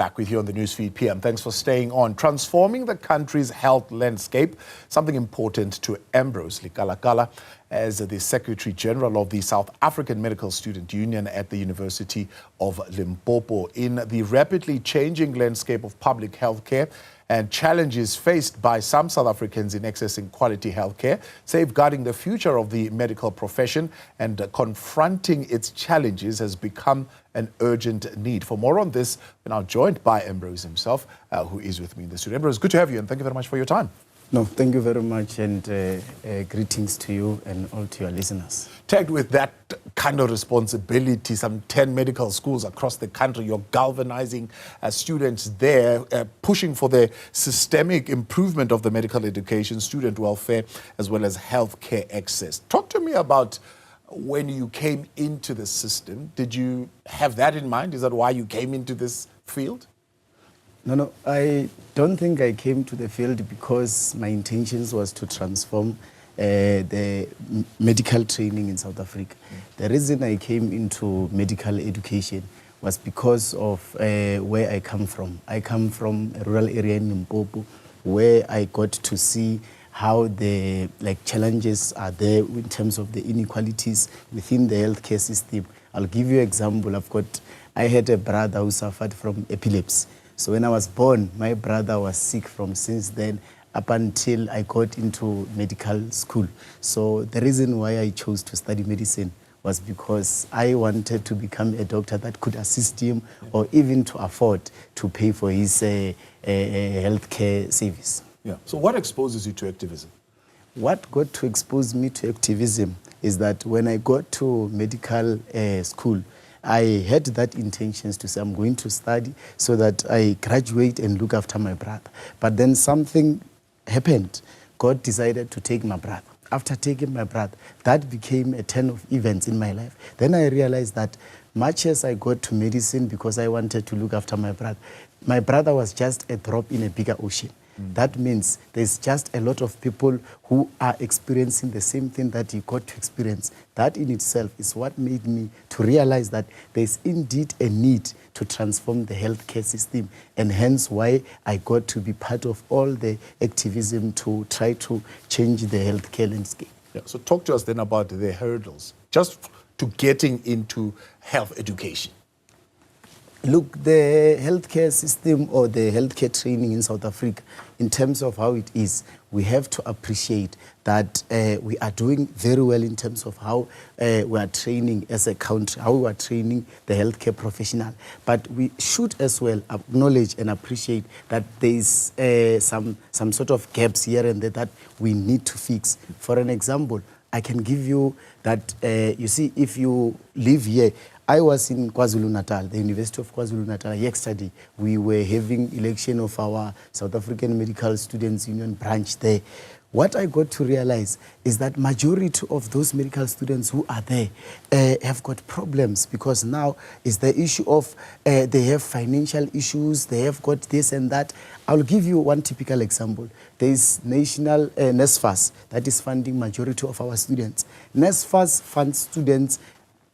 Back with you on the Newsfeed PM. Thanks for staying on. Transforming the country's health landscape, something important to Ambrose Lekalakala as the Secretary General of the South African Medical Student Union at the University of Limpopo. In the rapidly changing landscape of public health care and challenges faced by some South Africans in accessing quality health care, safeguarding the future of the medical profession and confronting its challenges has become an urgent need. For more on this, we're now joined by Ambrose himself, who is with me in the studio. Ambrose, good to have you, and thank you very much for your time. No, thank you very much, and greetings to you and all to your listeners. Tagged with that kind of responsibility, some 10 medical schools across the country, you're galvanizing students there, pushing for the systemic improvement of the medical education, student welfare, as well as healthcare access. Talk to me about when you came into the system. Did you have that in mind? Is that why you came into this field? No, I don't think I came to the field because my intentions was to transform the medical training in South Africa. The reason I came into medical education was because of where I come from. I come from a rural area in Limpopo where I got to see how the challenges are there in terms of the inequalities within the healthcare system. I'll give you an example. I had a brother who suffered from epilepsy. So when I was born, my brother was sick from since then up until I got into medical school. So the reason why I chose to study medicine was because I wanted to become a doctor that could assist him or even to afford to pay for his healthcare service. Yeah. So what exposes you to activism? What got to expose me to activism is that when I got to medical school, I had that intentions to say I'm going to study so that I graduate and look after my brother. But then something happened. God decided to take my brother. After taking my brother, that became a turn of events in my life. Then I realized that much as I got to medicine because I wanted to look after my brother was just a drop in a bigger ocean. That means there's just a lot of people who are experiencing the same thing that you got to experience. That in itself is what made me to realize that there's indeed a need to transform the healthcare system, and hence why I got to be part of all the activism to try to change the healthcare landscape. Yeah. So talk to us then about the hurdles just to getting into health education. Look, the healthcare system or the healthcare training in South Africa, in terms of how it is, we have to appreciate that we are doing very well in terms of how we are training as a country, how we are training the healthcare professional. But we should as well acknowledge and appreciate that there is some sort of gaps here and there that we need to fix. For an example, I can give you that, you see, if you live here, I was in KwaZulu-Natal, the University of KwaZulu-Natal. Yesterday, we were having election of our South African Medical Students Union branch there. What I got to realize is that majority of those medical students who are there have got problems, because now is the issue of they have financial issues, they have got this and that. I'll give you one typical example. There is national NSFAS that is funding majority of our students. NSFAS funds students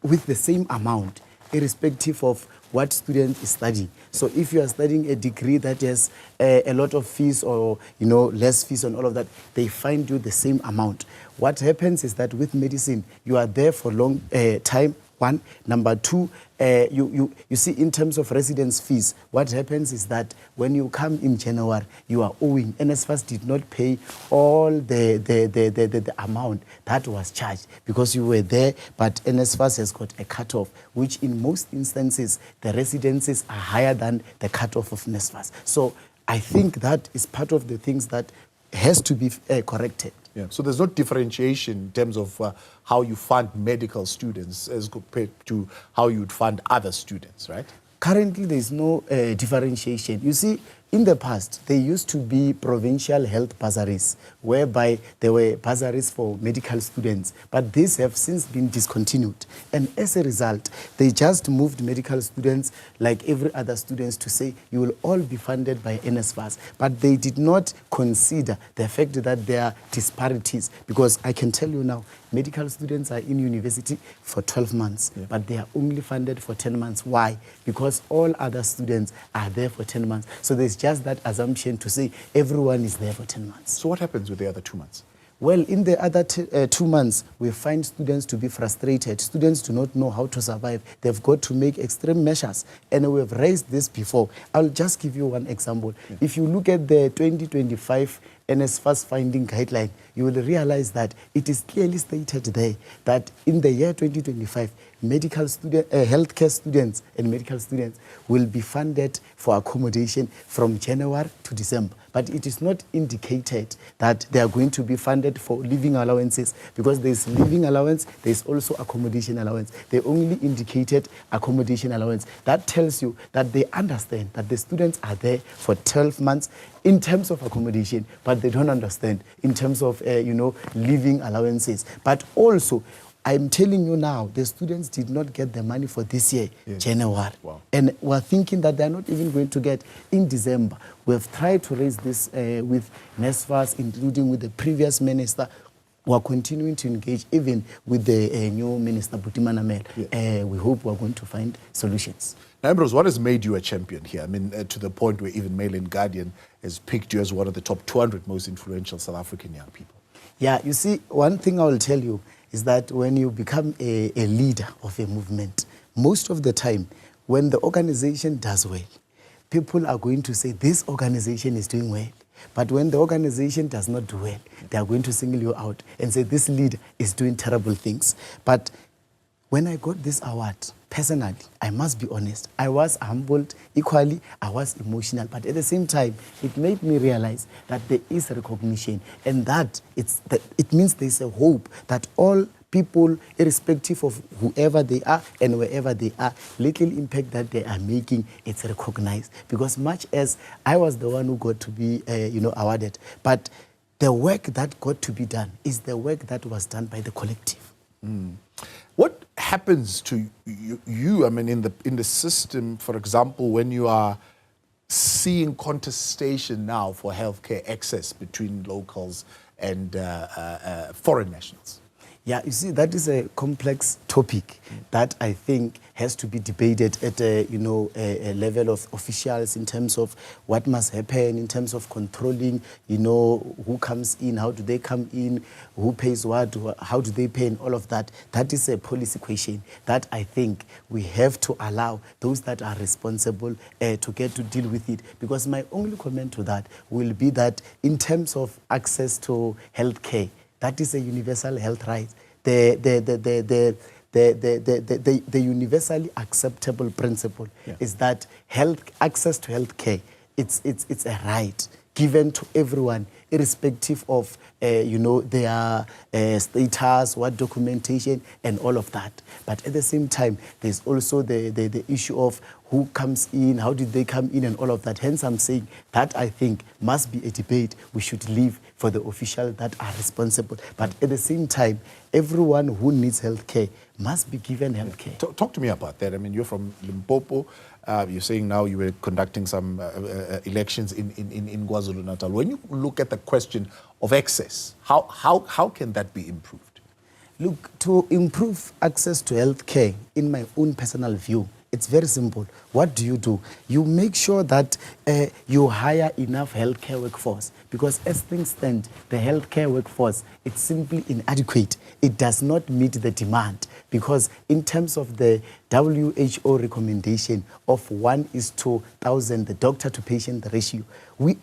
with the same amount, irrespective of what student is studying. So if you are studying a degree that has a lot of fees or less fees and all of that, they find you the same amount. What happens is that with medicine, you are there for long time. One. Number two, you see, in terms of residence fees, what happens is that when you come in January, you are owing. NSFAS did not pay all the amount that was charged because you were there, but NSFAS has got a cutoff, which in most instances, the residences are higher than the cutoff of NSFAS. So I think that is part of the things that has to be corrected. Yeah. So there's no differentiation in terms of how you fund medical students as compared to how you'd fund other students, right? Currently, there is no differentiation. You see, In the past, there used to be provincial health bursaries, whereby there were bursaries for medical students, but these have since been discontinued. And as a result, they just moved medical students, like every other students, to say you will all be funded by NSFAS. But they did not consider the fact that there are disparities, because I can tell you now, medical students are in university for 12 months, but they are only funded for 10 months. Why? Because all other students are there for 10 months. So there's just that assumption to say everyone is there for 10 months. So what happens with the other 2 months? Well, in the other 2 months, we find students to be frustrated. Students do not know how to survive. They've got to make extreme measures. And we've raised this before. I'll just give you one example. If you look at the 2025 NSFAS finding guideline, you will realize that it is clearly stated there that in the year 2025, healthcare students and medical students will be funded for accommodation from January to December. But it is not indicated that they are going to be funded for living allowances, because there's living allowance, there's also accommodation allowance. They only indicated accommodation allowance. That tells you that they understand that the students are there for 12 months in terms of accommodation, but they don't understand in terms of, living allowances. But also, I'm telling you now, the students did not get the money for this year, January. Wow. And we're thinking that they're not even going to get in December. We've tried to raise this with NSFAS, including with the previous minister. We're continuing to engage even with the new minister, Butimana Mel. We hope we're going to find solutions. Now, Ambrose, what has made you a champion here? I mean, to the point where even Mail and Guardian has picked you as one of the top 200 most influential South African young people. Yeah, you see, one thing I will tell you is that when you become a leader of a movement, most of the time, when the organization does well, people are going to say, this organization is doing well. But when the organization does not do well, they are going to single you out and say, this leader is doing terrible things. But when I got this award, personally, I must be honest, I was humbled. Equally, I was emotional. But at the same time, it made me realize that there is recognition, and that it means there's a hope that all people, irrespective of whoever they are and wherever they are, little impact that they are making, it's recognized. Because much as I was the one who got to be, awarded, but the work that got to be done is the work that was done by the collective. What happens to you? I mean, in the system, for example, when you are seeing contestation now for healthcare access between locals and foreign nationals? Yeah, you see, that is a complex topic that I think has to be debated at a level of officials in terms of what must happen, in terms of controlling, who comes in, how do they come in, who pays what, how do they pay, and all of that. That is a policy question that I think we have to allow those that are responsible to get to deal with it. Because my only comment to that will be that in terms of access to health care, that is a universal health right. The universally acceptable principle is that access to health care, it's a right given to everyone, irrespective of their status, what documentation, and all of that. But at the same time, there's also the issue of who comes in, how did they come in, and all of that. Hence, I'm saying that I think must be a debate we should leave for the officials that are responsible. But at the same time, everyone who needs health care must be given health care. Talk to me about that. I mean, you're from Limpopo. You're saying now you were conducting some elections in KwaZulu-Natal. When you look at the question of access, how can that be improved? Look, to improve access to health care, in my own personal view, it's very simple. What do? You make sure that you hire enough healthcare workforce, because as things stand, the healthcare workforce, it's simply inadequate. It does not meet the demand, because in terms of the WHO recommendation of 1:1,000, the doctor to patient ratio, we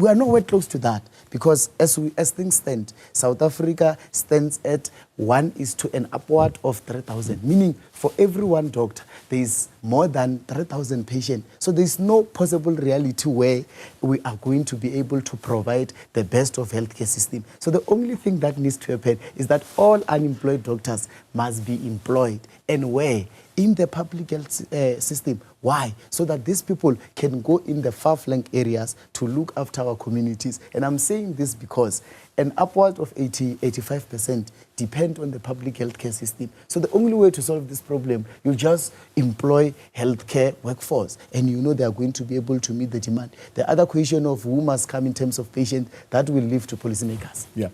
are nowhere close to that, because as things stand, South Africa stands at 1:1 and upward of 3,000, meaning for every one doctor, there is more than 3,000 patients. So there is no possible reality where we are going to be able to provide the best of healthcare system. So the only thing that needs to happen is that all unemployed doctors must be employed, and where in the public health system. Why? So that these people can go in the far-flung areas to look after our communities. And I'm saying this because an upward of 85% depend on the public healthcare system. So the only way to solve this problem, you just employ healthcare workforce, and you know they are going to be able to meet the demand. The other question of who must come in terms of patients, that will leave to policymakers. Yeah.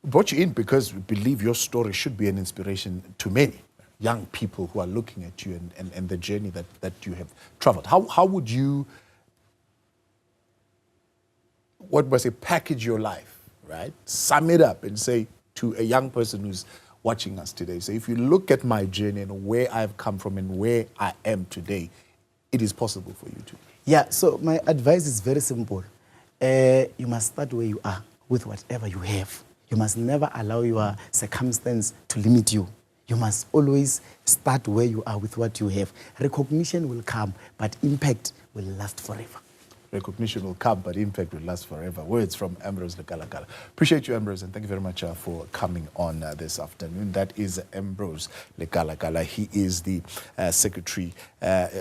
Brought you in because we believe your story should be an inspiration to many young people who are looking at you and the journey that you have traveled. How would you, what must I say, package your life, right? Sum it up and say to a young person who's watching us today, say, if you look at my journey and where I've come from and where I am today, it is possible for you to. Yeah, so my advice is very simple. You must start where you are with whatever you have. You must never allow your circumstance to limit you. You must always start where you are with what you have. Recognition will come, but impact will last forever. Recognition will come, but impact will last forever. Words from Ambrose Lekalakala. Appreciate you, Ambrose, and thank you very much for coming on this afternoon. That is Ambrose Lekalakala. He is the secretary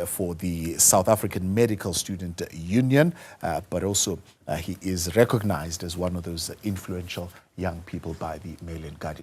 for the South African Medical Student Union, but also he is recognized as one of those influential young people by the Mail and Guardian.